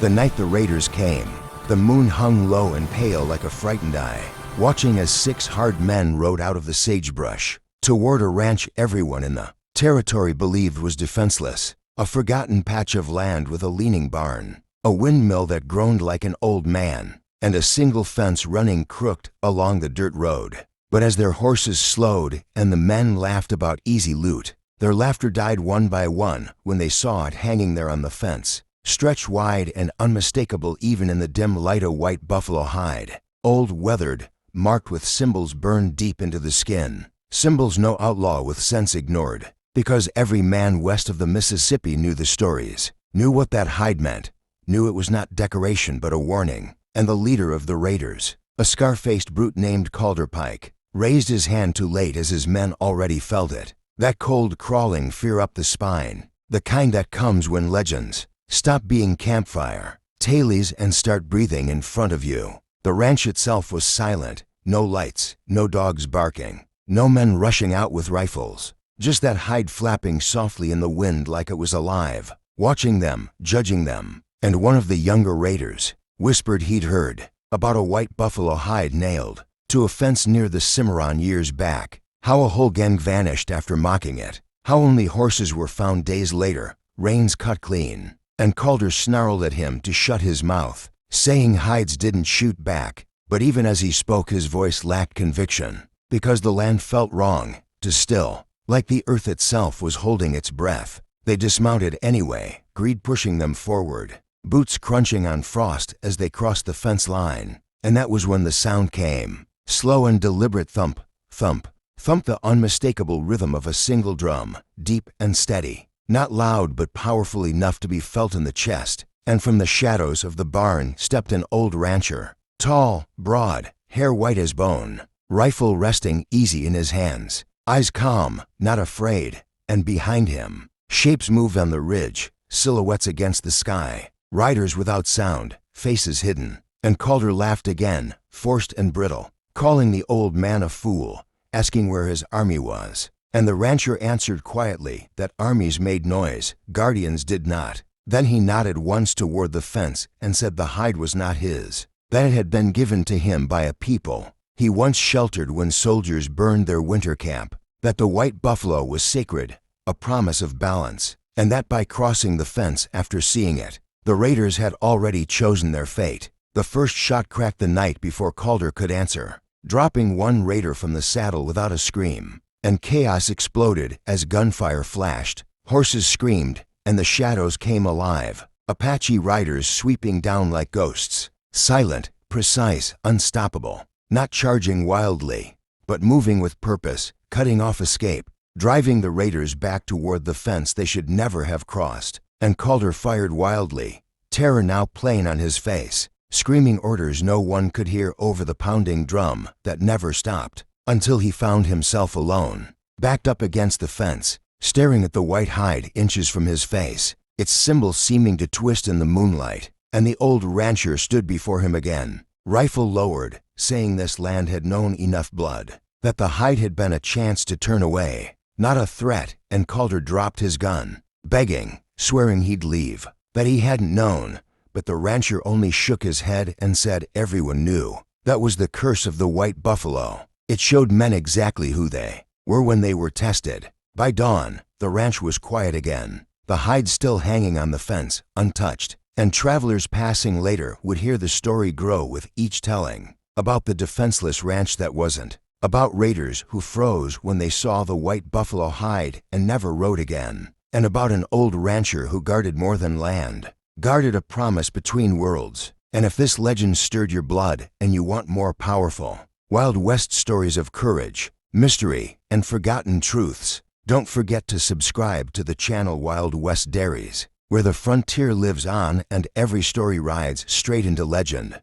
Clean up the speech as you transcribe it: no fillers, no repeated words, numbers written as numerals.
The night the raiders came, the moon hung low and pale like a frightened eye, watching as 6 hard men rode out of the sagebrush toward a ranch everyone in the territory believed was defenseless, a forgotten patch of land with a leaning barn, a windmill that groaned like an old man, and a single fence running crooked along the dirt road. But as their horses slowed and the men laughed about easy loot, their laughter died one by one when they saw it hanging there on the fence, stretched wide and unmistakable even in the dim light, a white buffalo hide, old, weathered, marked with symbols burned deep into the skin, symbols no outlaw with sense ignored, because every man west of the Mississippi knew the stories, knew what that hide meant, knew it was not decoration but a warning. And the leader of the raiders, a scar-faced brute named Calder Pike, raised his hand too late as his men already felt it, that cold crawling fear up the spine, the kind that comes when legends stop being campfire, tales and start breathing in front of you. The ranch itself was silent, no lights, no dogs barking, no men rushing out with rifles, just that hide flapping softly in the wind like it was alive, watching them, judging them. And one of the younger raiders whispered he'd heard about a white buffalo hide nailed to a fence near the Cimarron years back, how a whole gang vanished after mocking it, how only horses were found days later, reins cut clean. And Calder snarled at him to shut his mouth, saying hides didn't shoot back. But even as he spoke, his voice lacked conviction, because the land felt wrong, too still, like the earth itself was holding its breath. They dismounted anyway, greed pushing them forward, boots crunching on frost as they crossed the fence line. And that was when the sound came, slow and deliberate thump, thump, thump, the unmistakable rhythm of a single drum, deep and steady, not loud but powerful enough to be felt in the chest. And from the shadows of the barn stepped an old rancher, tall, broad, hair white as bone, rifle resting easy in his hands, eyes calm, not afraid. And behind him, shapes moved on the ridge, silhouettes against the sky, riders without sound, faces hidden. And Calder laughed again, forced and brittle, calling the old man a fool, asking where his army was. And the rancher answered quietly that armies made noise, guardians did not. Then he nodded once toward the fence and said the hide was not his, that it had been given to him by a people he once sheltered when soldiers burned their winter camp, that the white buffalo was sacred, a promise of balance, and that by crossing the fence after seeing it, the raiders had already chosen their fate. The first shot cracked the night before Calder could answer, dropping one raider from the saddle without a scream, and chaos exploded as gunfire flashed, horses screamed, and the shadows came alive, Apache riders sweeping down like ghosts, silent, precise, unstoppable, not charging wildly, but moving with purpose, cutting off escape, driving the raiders back toward the fence they should never have crossed. And Calder fired wildly, terror now plain on his face, screaming orders no one could hear over the pounding drum that never stopped, until he found himself alone, backed up against the fence, staring at the white hide inches from his face, its symbol seeming to twist in the moonlight. And the old rancher stood before him again, rifle lowered, saying this land had known enough blood, that the hide had been a chance to turn away, not a threat. And Calder dropped his gun, begging, swearing he'd leave, that he hadn't known. But the rancher only shook his head and said everyone knew. That was the curse of the white buffalo. It showed men exactly who they were when they were tested. By dawn, the ranch was quiet again, the hide still hanging on the fence, untouched. And travelers passing later would hear the story grow with each telling, about the defenseless ranch that wasn't, about raiders who froze when they saw the white buffalo hide and never rode again, and about an old rancher who guarded more than land, guarded a promise between worlds. And if this legend stirred your blood and you want more powerful Wild West stories of courage, mystery, and forgotten truths, don't forget to subscribe to the channel Wild West Dairies, where the frontier lives on and every story rides straight into legend.